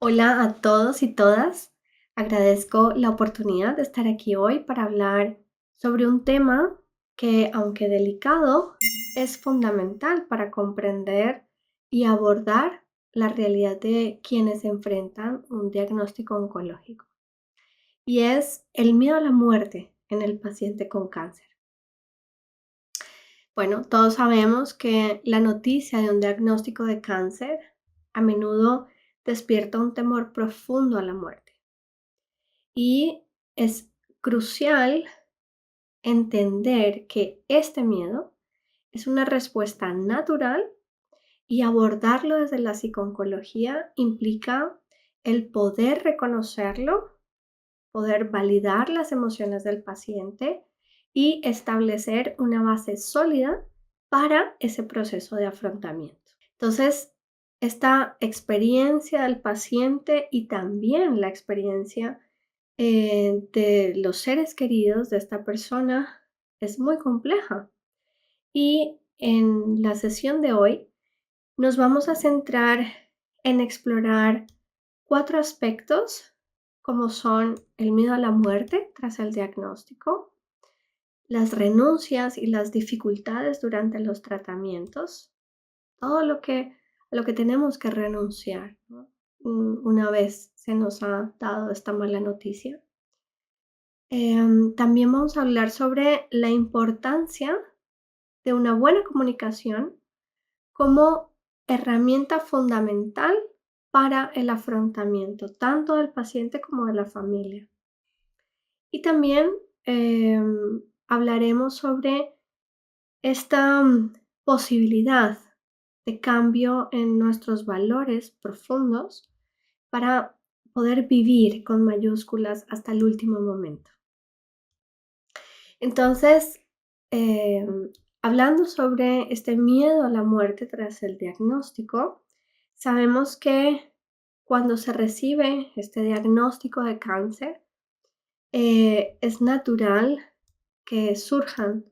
Hola a todos y todas. Agradezco la oportunidad de estar aquí hoy para hablar sobre un tema que, aunque delicado, es fundamental para comprender y abordar la realidad de quienes enfrentan un diagnóstico oncológico. Y es el miedo a la muerte en el paciente con cáncer. Bueno, todos sabemos que la noticia de un diagnóstico de cáncer a menudo despierta un temor profundo a la muerte. Y es crucial entender que este miedo es una respuesta natural y abordarlo desde la psiconcología implica el poder reconocerlo, poder validar las emociones del paciente y establecer una base sólida para ese proceso de afrontamiento. Entonces, esta experiencia del paciente y también la experiencia de los seres queridos de esta persona es muy compleja. Y en la sesión de hoy nos vamos a centrar en explorar 4 aspectos, como son el miedo a la muerte tras el diagnóstico, las renuncias y las dificultades durante los tratamientos, todo a lo que tenemos que renunciar, ¿no? Una vez se nos ha dado esta mala noticia. También vamos a hablar sobre la importancia de una buena comunicación como herramienta fundamental para el afrontamiento, tanto del paciente como de la familia. Y también hablaremos sobre esta posibilidad de cambio en nuestros valores profundos para poder vivir con mayúsculas hasta el último momento. Entonces, hablando sobre este miedo a la muerte tras el diagnóstico, sabemos que cuando se recibe este diagnóstico de cáncer, es natural que surjan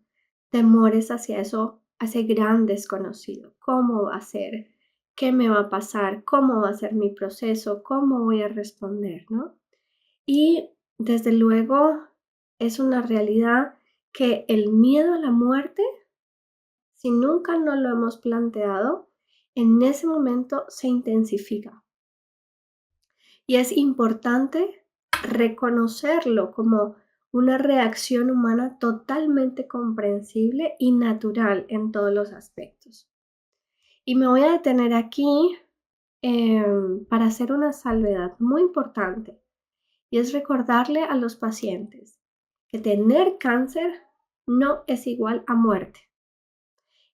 temores hacia eso, hacia gran desconocido. ¿Cómo va a ser? ¿Qué me va a pasar? ¿Cómo va a ser mi proceso? ¿Cómo voy a responder? ¿No? Y desde luego es una realidad que el miedo a la muerte, si nunca no lo hemos planteado, en ese momento se intensifica. Y es importante reconocerlo como una reacción humana totalmente comprensible y natural en todos los aspectos. Y me voy a detener aquí para hacer una salvedad muy importante. Y es recordarle a los pacientes que tener cáncer no es igual a muerte.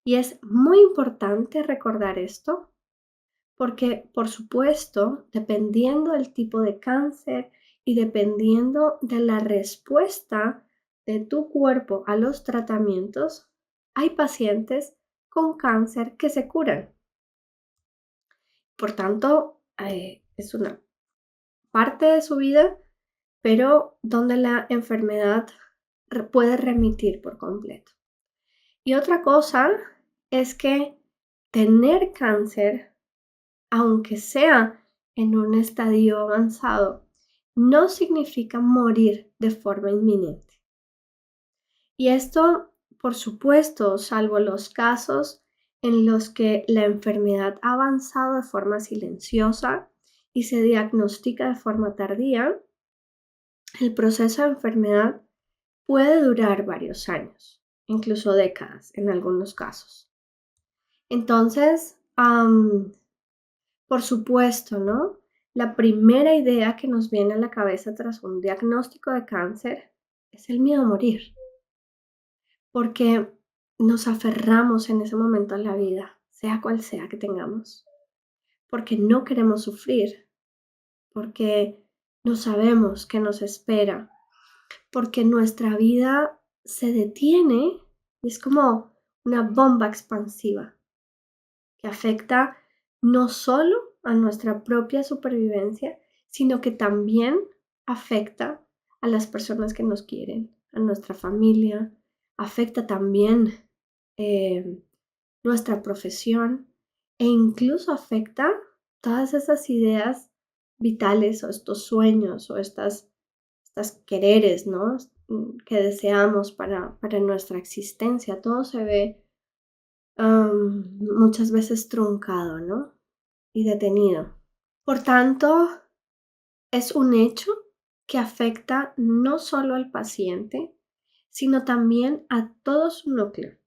Y es muy importante recordar esto porque, por supuesto, dependiendo del tipo de cáncer y dependiendo de la respuesta de tu cuerpo a los tratamientos, hay pacientes con cáncer que se curan. Por tanto, es una parte de su vida, pero donde la enfermedad puede remitir por completo. Y otra cosa es que tener cáncer, aunque sea en un estadio avanzado, no significa morir de forma inminente. Y esto, por supuesto, salvo los casos en los que la enfermedad ha avanzado de forma silenciosa y se diagnostica de forma tardía, el proceso de enfermedad puede durar varios años, incluso décadas en algunos casos. Entonces, por supuesto, ¿no? La primera idea que nos viene a la cabeza tras un diagnóstico de cáncer es el miedo a morir, porque nos aferramos en ese momento a la vida, sea cual sea que tengamos, porque no queremos sufrir, porque no sabemos qué nos espera, porque nuestra vida se detiene y es como una bomba expansiva que afecta no solo a nuestra propia supervivencia, sino que también afecta a las personas que nos quieren, a nuestra familia, afecta también eh, nuestra profesión e incluso afecta todas esas ideas vitales o estos sueños o estas quereres, ¿no? Que deseamos para nuestra existencia. Todo se ve muchas veces truncado, ¿no? Y detenido. Por tanto, es un hecho que afecta no solo al paciente, sino también a todo su núcleo.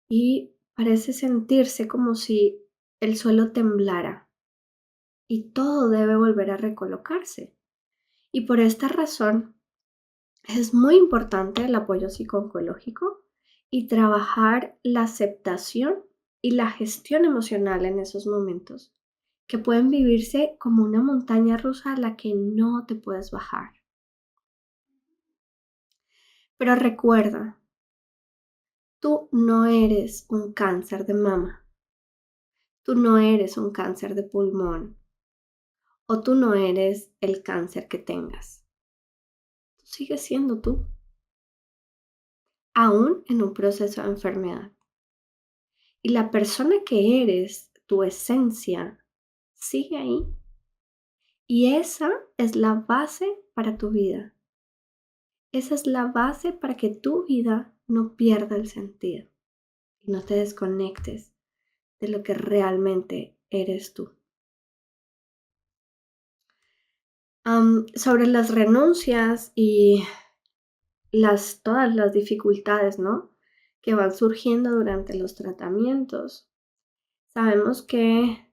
Y parece sentirse como si el suelo temblara y todo debe volver a recolocarse. Y por esta razón es muy importante el apoyo psicooncológico y trabajar la aceptación y la gestión emocional en esos momentos, que pueden vivirse como una montaña rusa a la que no te puedes bajar. Pero recuerda, tú no eres un cáncer de mama, tú no eres un cáncer de pulmón o tú no eres el cáncer que tengas. Tú sigues siendo tú, aún en un proceso de enfermedad. Y la persona que eres, tu esencia, sigue ahí. Y esa es la base para tu vida. Esa es la base para que tu vida no pierda el sentido y no te desconectes de lo que realmente eres tú. Sobre las renuncias y todas las dificultades, ¿no? Que van surgiendo durante los tratamientos. Sabemos que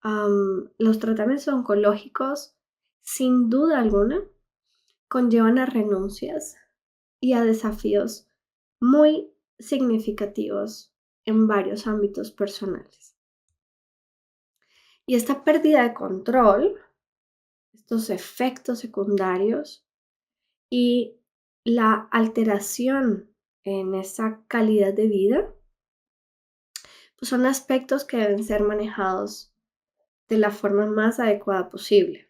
los tratamientos oncológicos, sin duda alguna, conllevan a renuncias y a desafíos muy significativos en varios ámbitos personales. Y esta pérdida de control, estos efectos secundarios y la alteración en esa calidad de vida, pues son aspectos que deben ser manejados de la forma más adecuada posible.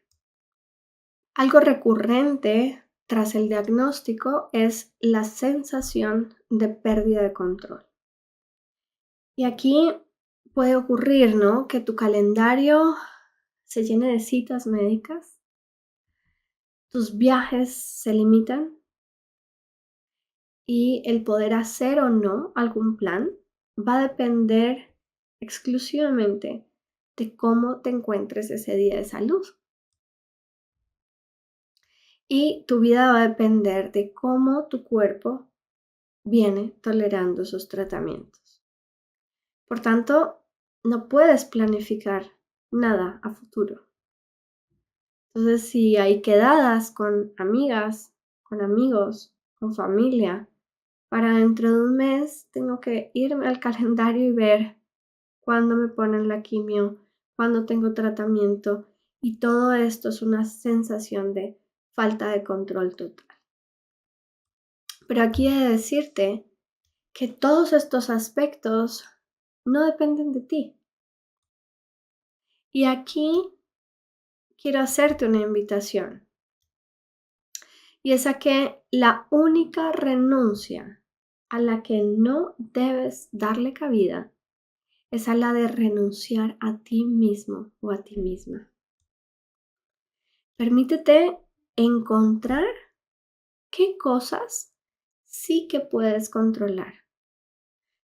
Algo recurrente tras el diagnóstico es la sensación de pérdida de control. Y aquí puede ocurrir, ¿no? Que tu calendario se llene de citas médicas, tus viajes se limitan y el poder hacer o no algún plan va a depender exclusivamente de cómo te encuentres ese día de salud. Y tu vida va a depender de cómo tu cuerpo viene tolerando esos tratamientos. Por tanto, no puedes planificar nada a futuro. Entonces, si hay quedadas con amigas, con amigos, con familia, para dentro de un mes tengo que irme al calendario y ver cuándo me ponen la quimio, cuándo tengo tratamiento, y todo esto es una sensación de falta de control total. Pero aquí he de decirte que todos estos aspectos no dependen de ti. Y aquí quiero hacerte una invitación. Y es a que la única renuncia a la que no debes darle cabida es a la de renunciar a ti mismo o a ti misma. Permítete encontrar qué cosas sí que puedes controlar.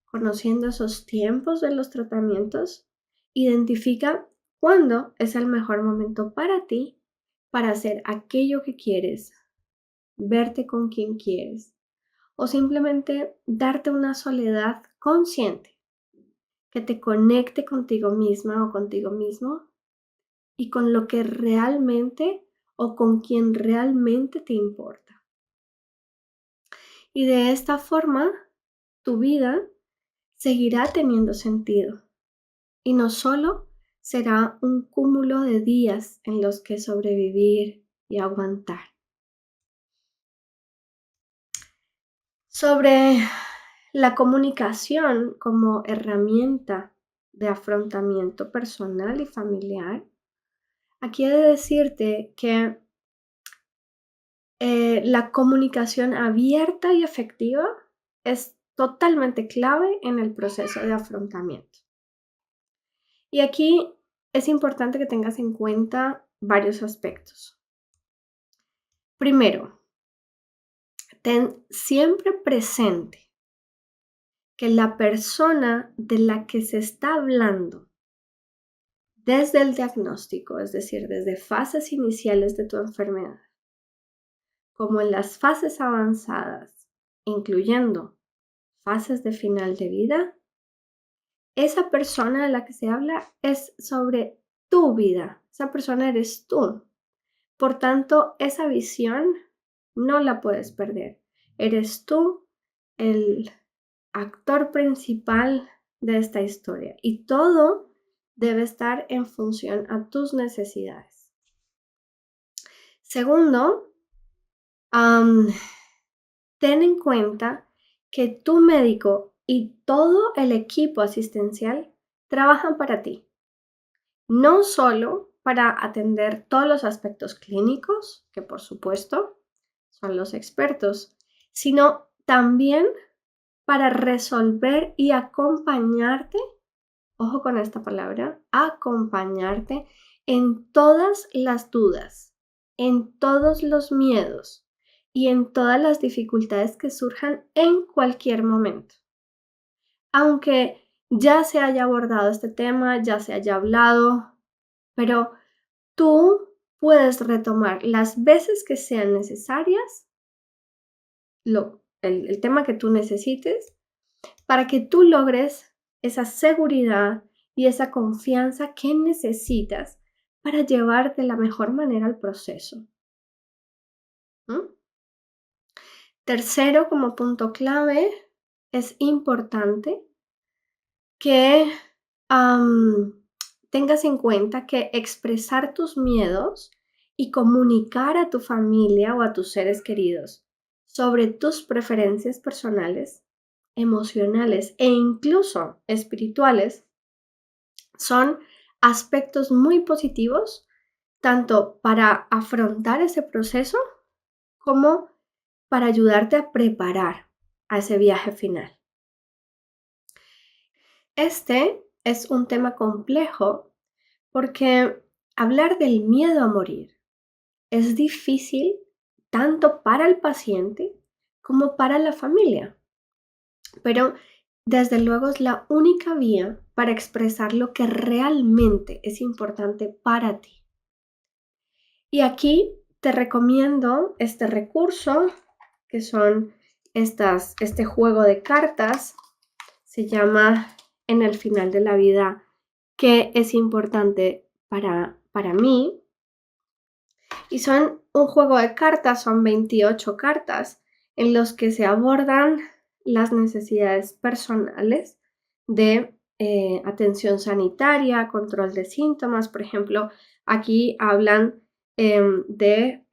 Conociendo esos tiempos de los tratamientos, identifica cuándo es el mejor momento para ti para hacer aquello que quieres, verte con quien quieres o simplemente darte una soledad consciente que te conecte contigo misma o contigo mismo y con lo que realmente o con quien realmente te importa. Y de esta forma, tu vida seguirá teniendo sentido y no solo será un cúmulo de días en los que sobrevivir y aguantar. Sobre la comunicación como herramienta de afrontamiento personal y familiar, aquí he de decirte que la comunicación abierta y efectiva es totalmente clave en el proceso de afrontamiento. Y aquí es importante que tengas en cuenta varios aspectos. Primero, ten siempre presente que la persona de la que se está hablando desde el diagnóstico, es decir, desde fases iniciales de tu enfermedad, como en las fases avanzadas, incluyendo fases de final de vida, esa persona de la que se habla es sobre tu vida. Esa persona eres tú. Por tanto, esa visión no la puedes perder. Eres tú el actor principal de esta historia y todo debe estar en función a tus necesidades. Segundo, ten en cuenta que tu médico y todo el equipo asistencial trabajan para ti, no solo para atender todos los aspectos clínicos, que por supuesto son los expertos, sino también para resolver y acompañarte, ojo con esta palabra, acompañarte en todas las dudas, en todos los miedos y en todas las dificultades que surjan en cualquier momento. Aunque ya se haya abordado este tema, ya se haya hablado, pero tú puedes retomar las veces que sean necesarias el tema que tú necesites para que tú logres esa seguridad y esa confianza que necesitas para llevar de la mejor manera el proceso. Tercero, como punto clave, es importante que tengas en cuenta que expresar tus miedos y comunicar a tu familia o a tus seres queridos sobre tus preferencias personales, emocionales e incluso espirituales son aspectos muy positivos tanto para afrontar ese proceso como para ayudarte a preparar a ese viaje final. Este es un tema complejo porque hablar del miedo a morir es difícil tanto para el paciente como para la familia, pero desde luego es la única vía para expresar lo que realmente es importante para ti. Y aquí te recomiendo este recurso, que son este juego de cartas, se llama En el final de la vida, ¿qué es importante para mí? Y son un juego de cartas, son 28 cartas en los que se abordan las necesidades personales de atención sanitaria, control de síntomas. Por ejemplo, aquí hablan de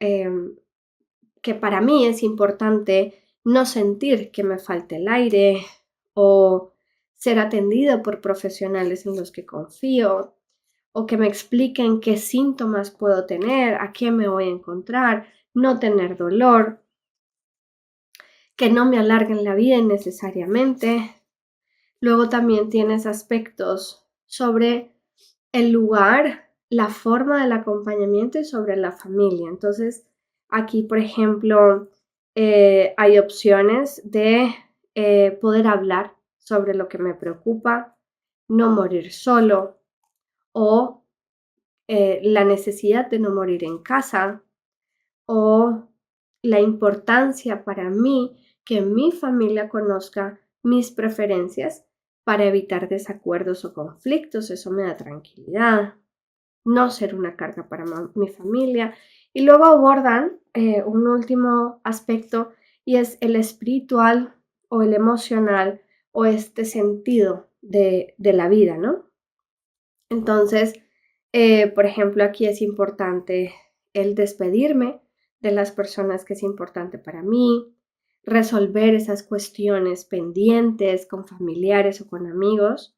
que para mí es importante no sentir que me falte el aire o ser atendido por profesionales en los que confío o que me expliquen qué síntomas puedo tener, a qué me voy a encontrar, no tener dolor, que no me alarguen la vida innecesariamente. Luego también tienes aspectos sobre el lugar, la forma del acompañamiento y sobre la familia. Entonces, aquí, por ejemplo, hay opciones de poder hablar sobre lo que me preocupa, no morir solo o la necesidad de no morir en casa o la importancia para mí que mi familia conozca mis preferencias para evitar desacuerdos o conflictos. Eso me da tranquilidad. No ser una carga para mi familia. Y luego abordan un último aspecto y es el espiritual o el emocional o este sentido de la vida, ¿no? Entonces, por ejemplo, aquí es importante el despedirme de las personas que es importante para mí, resolver esas cuestiones pendientes con familiares o con amigos,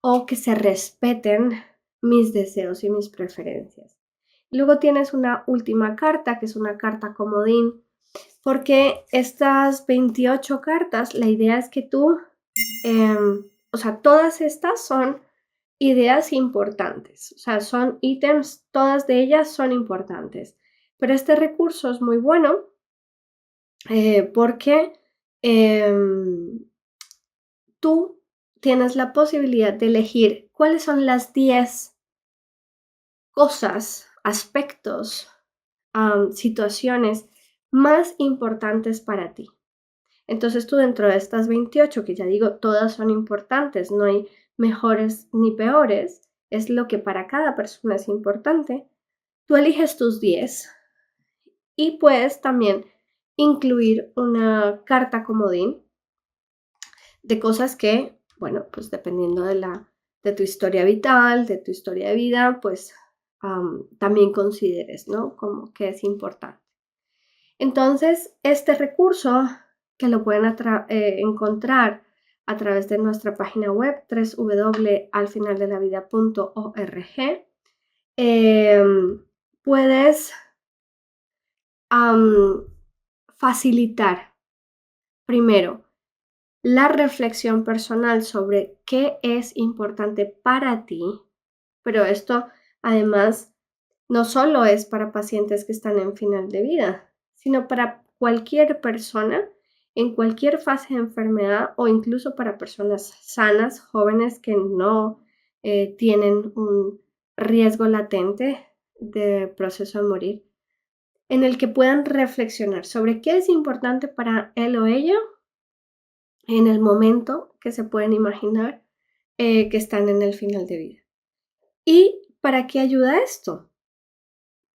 o que se respeten mis deseos y mis preferencias. Luego tienes una última carta, que es una carta comodín, porque estas 28 cartas, la idea es que tú, o sea, todas estas son ideas importantes, o sea, son ítems, todas de ellas son importantes, pero este recurso es muy bueno porque tú tienes la posibilidad de elegir cuáles son las 10 cosas, aspectos, situaciones más importantes para ti. Entonces tú dentro de estas 28, que ya digo, todas son importantes, no hay mejores ni peores, es lo que para cada persona es importante, tú eliges tus 10 y puedes también incluir una carta comodín de cosas que, bueno, pues dependiendo de tu historia vital, de tu historia de vida, pues también consideres, ¿no? Como que es importante. Entonces, este recurso que lo pueden encontrar a través de nuestra página web www.alfinaldelavida.org, puedes facilitar primero la reflexión personal sobre qué es importante para ti, pero esto además no solo es para pacientes que están en final de vida, sino para cualquier persona en cualquier fase de enfermedad o incluso para personas sanas, jóvenes que no tienen un riesgo latente de proceso de morir, en el que puedan reflexionar sobre qué es importante para él o ella en el momento que se pueden imaginar que están en el final de vida. ¿Y para qué ayuda esto?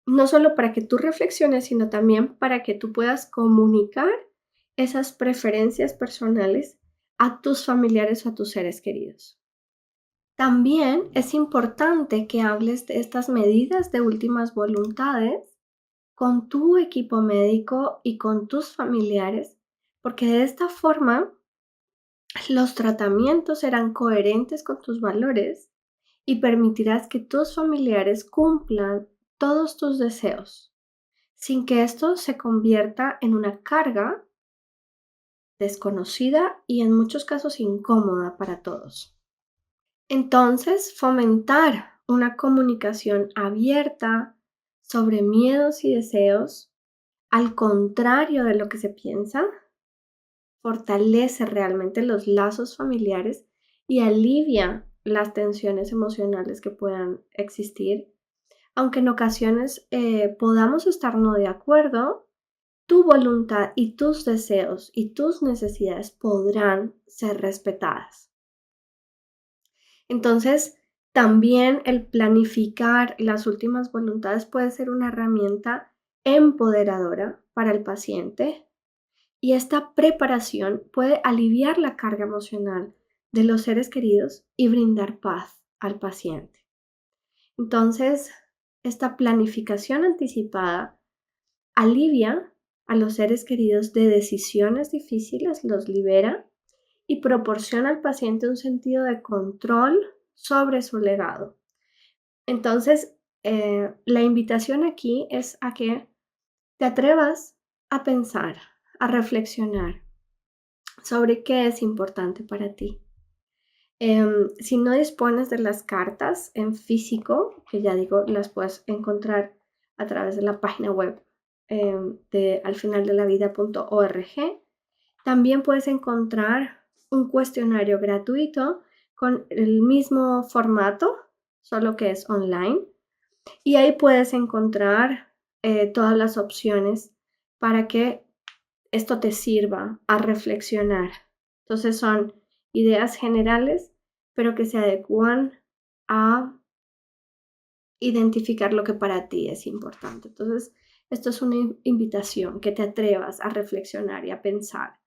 No solo para que tú reflexiones, sino también para que tú puedas comunicar esas preferencias personales a tus familiares o a tus seres queridos. También es importante que hables de estas medidas de últimas voluntades con tu equipo médico y con tus familiares, porque de esta forma los tratamientos serán coherentes con tus valores y permitirás que tus familiares cumplan todos tus deseos, sin que esto se convierta en una carga desconocida y en muchos casos incómoda para todos. Entonces, fomentar una comunicación abierta sobre miedos y deseos, al contrario de lo que se piensa, fortalece realmente los lazos familiares y alivia las tensiones emocionales que puedan existir. Aunque en ocasiones podamos estar no de acuerdo, tu voluntad y tus deseos y tus necesidades podrán ser respetadas. Entonces, también el planificar las últimas voluntades puede ser una herramienta empoderadora para el paciente y esta preparación puede aliviar la carga emocional de los seres queridos y brindar paz al paciente. Entonces, esta planificación anticipada alivia a los seres queridos de decisiones difíciles, los libera y proporciona al paciente un sentido de control sobre su legado. Entonces, la invitación aquí es a que te atrevas a pensar, a reflexionar sobre qué es importante para ti. Si no dispones de las cartas en físico, que ya digo, las puedes encontrar a través de la página web de alfinaldelavida.org, también puedes encontrar un cuestionario gratuito con el mismo formato, solo que es online, y ahí puedes encontrar todas las opciones para que esto te sirva a reflexionar. Entonces son ideas generales, pero que se adecúan a identificar lo que para ti es importante. Entonces, esto es una invitación, que te atrevas a reflexionar y a pensar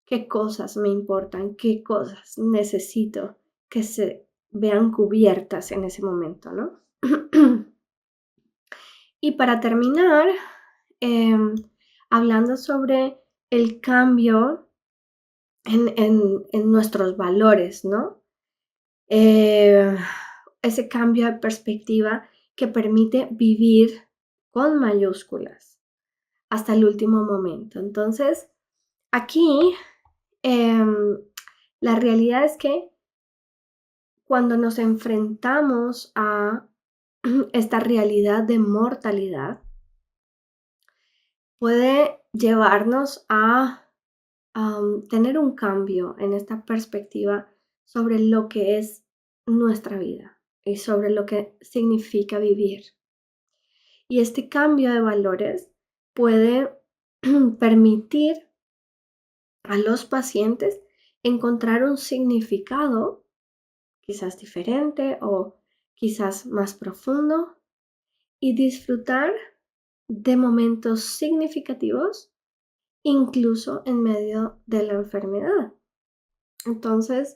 qué cosas me importan, qué cosas necesito que se vean cubiertas en ese momento, ¿no? Y para terminar, em, hablando sobre el cambio en nuestros valores, ¿no? Eh, ese cambio de perspectiva que permite vivir con mayúsculas hasta el último momento. Entonces, aquí em, la realidad es que cuando nos enfrentamos a esta realidad de mortalidad, puede llevarnos a tener un cambio en esta perspectiva sobre lo que es nuestra vida y sobre lo que significa vivir. Y este cambio de valores puede permitir a los pacientes encontrar un significado quizás diferente o quizás más profundo y disfrutar de momentos significativos incluso en medio de la enfermedad. Entonces,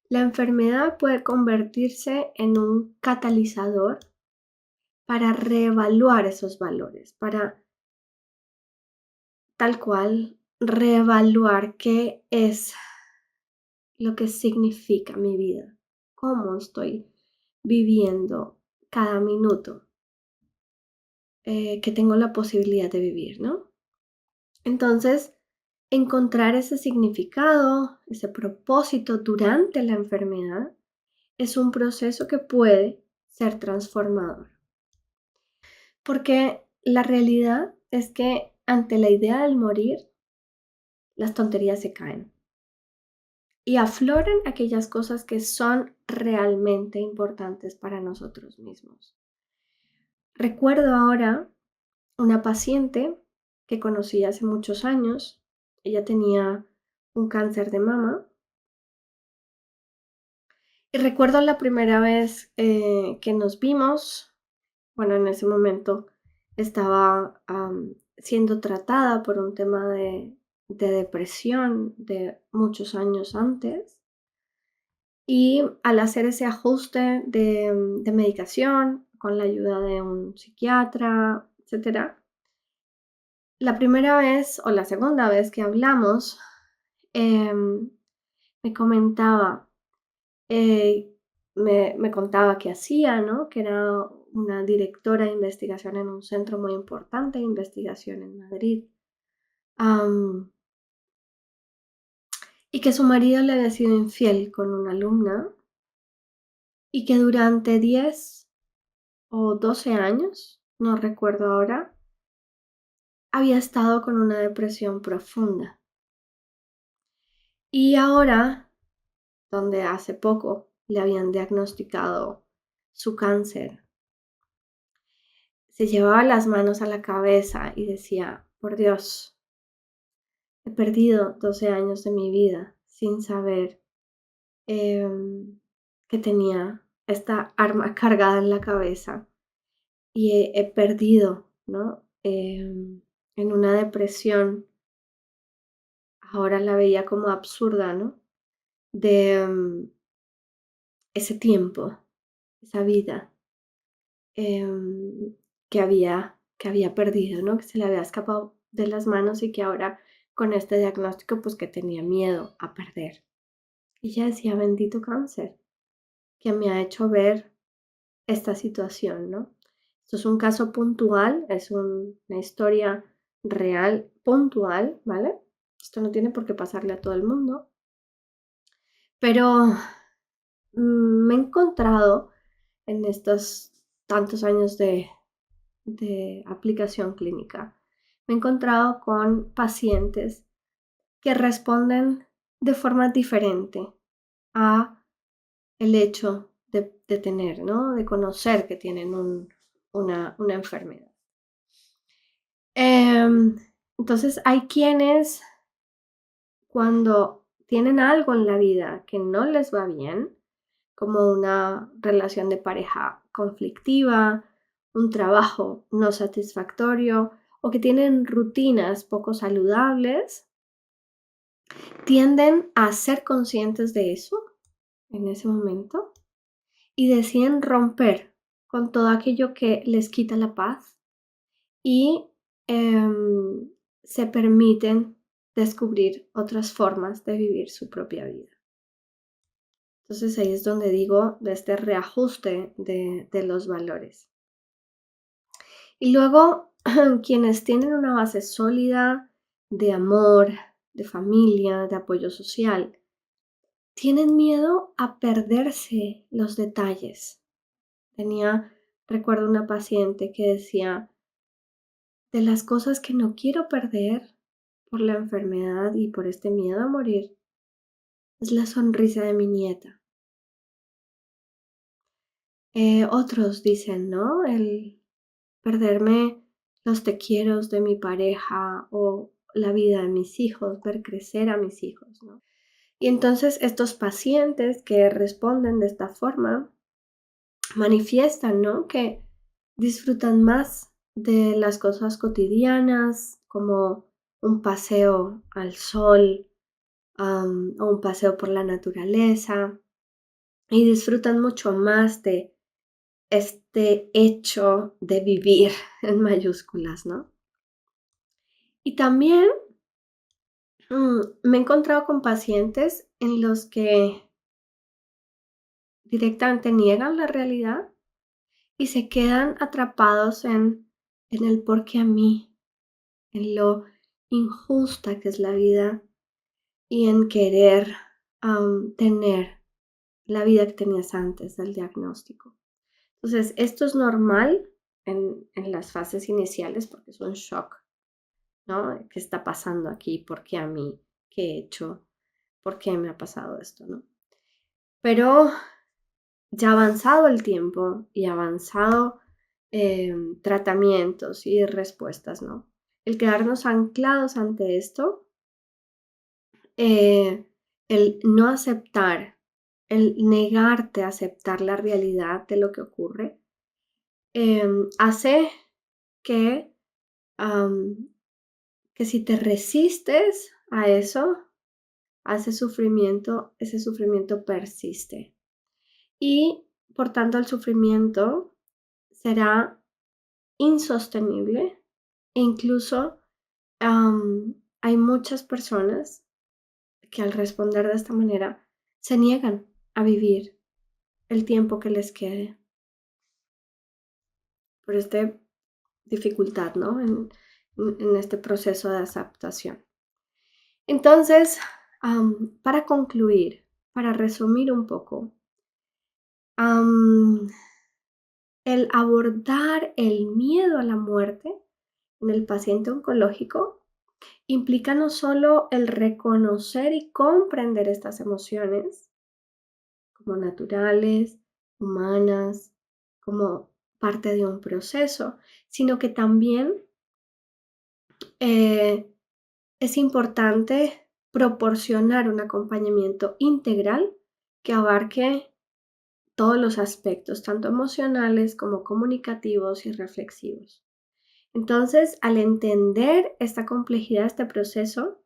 la enfermedad puede convertirse en un catalizador para reevaluar esos valores, para tal cual reevaluar qué es lo que significa mi vida, cómo estoy viviendo cada minuto que tengo la posibilidad de vivir, ¿no? Entonces, encontrar ese significado, ese propósito durante la enfermedad es un proceso que puede ser transformador. Porque la realidad es que ante la idea del morir, las tonterías se caen y afloran aquellas cosas que son realmente importantes para nosotros mismos. Recuerdo ahora una paciente que conocí hace muchos años. Ella tenía un cáncer de mama. Y recuerdo la primera vez que nos vimos, bueno, en ese momento estaba siendo tratada por un tema de depresión de muchos años antes. Y al hacer ese ajuste de medicación con la ayuda de un psiquiatra, etcétera, la primera vez o la segunda vez que hablamos, em, me comentaba, eh, me contaba qué hacía, ¿no? Que era una directora de investigación en un centro muy importante de investigación en Madrid. am, y que su marido le había sido infiel con una alumna y que durante 10 o 12 años, no recuerdo ahora, había estado con una depresión profunda. Y ahora, donde hace poco le habían diagnosticado su cáncer, se llevaba las manos a la cabeza y decía, por Dios, he perdido 12 años de mi vida sin saber que tenía esta arma cargada en la cabeza y he perdido, ¿no? En una depresión, ahora la veía como absurda, ¿no? De ese tiempo, esa vida em, que había perdido, ¿no? Que se le había escapado de las manos y que ahora con este diagnóstico, pues que tenía miedo a perder. Y ella decía, bendito cáncer, que me ha hecho ver esta situación, ¿no? Esto es un caso puntual, es una historia real, puntual, ¿vale? Esto no tiene por qué pasarle a todo el mundo, pero me he encontrado en estos tantos años de aplicación clínica, me he encontrado con pacientes que responden de forma diferente a el hecho de tener, ¿no? De conocer que tienen una enfermedad. Em, entonces, hay quienes cuando tienen algo en la vida que no les va bien, como una relación de pareja conflictiva, un trabajo no satisfactorio o que tienen rutinas poco saludables, tienden a ser conscientes de eso en ese momento y deciden romper con todo aquello que les quita la paz y em, se permiten descubrir otras formas de vivir su propia vida. Entonces ahí es donde digo de este reajuste de los valores. Y luego quienes tienen una base sólida de amor, de familia, de apoyo social, tienen miedo a perderse los detalles. Recuerdo una paciente que decía, de las cosas que no quiero perder por la enfermedad y por este miedo a morir, es la sonrisa de mi nieta. Otros dicen, ¿no? El perderme los te quieros de mi pareja o la vida de mis hijos, ver crecer a mis hijos, ¿no? Y entonces estos pacientes que responden de esta forma manifiestan, ¿no? Que disfrutan más de las cosas cotidianas, como un paseo al sol, o un paseo por la naturaleza, y disfrutan mucho más de este hecho de vivir en mayúsculas, ¿no? Y también me he encontrado con pacientes en los que directamente niegan la realidad y se quedan atrapados en el por qué a mí, en lo injusta que es la vida y en querer tener la vida que tenías antes del diagnóstico. Entonces, esto es normal en las fases iniciales porque es un shock, ¿no? ¿Qué está pasando aquí? ¿Por qué a mí? ¿Qué he hecho? ¿Por qué me ha pasado esto, no? Pero ya avanzado el tiempo y avanzado tratamientos y respuestas, ¿no? El quedarnos anclados ante esto, eh, el no aceptar, el negarte a aceptar la realidad de lo que ocurre, hace que, am, que si te resistes a eso, a ese sufrimiento persiste. Y por tanto el sufrimiento será insostenible e incluso hay muchas personas que al responder de esta manera se niegan a vivir el tiempo que les quede por esta dificultad, ¿no? En este proceso de adaptación. Entonces, para concluir, para resumir un poco, am, el abordar el miedo a la muerte en el paciente oncológico implica no solo el reconocer y comprender estas emociones como naturales, humanas, como parte de un proceso, sino que también eh, es importante proporcionar un acompañamiento integral que abarque todos los aspectos, tanto emocionales como comunicativos y reflexivos. Entonces, al entender esta complejidad de este proceso,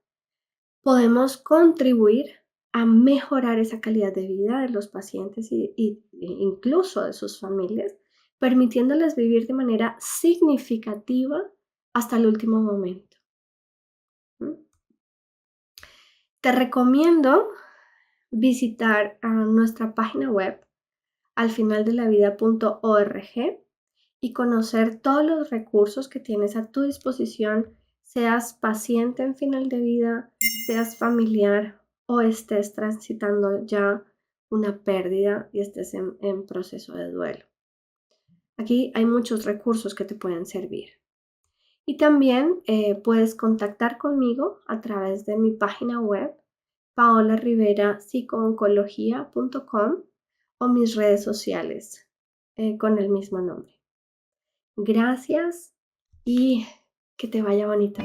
podemos contribuir a mejorar esa calidad de vida de los pacientes e incluso de sus familias, permitiéndoles vivir de manera significativa hasta el último momento. ¿Mm? Te recomiendo visitar nuestra página web alfinaldelavida.org y conocer todos los recursos que tienes a tu disposición, seas paciente en final de vida, seas familiar o estés transitando ya una pérdida y estés en proceso de duelo. Aquí hay muchos recursos que te pueden servir. Y también puedes contactar conmigo a través de mi página web paolarivera.psicooncología.com o mis redes sociales con el mismo nombre. Gracias y que te vaya bonito.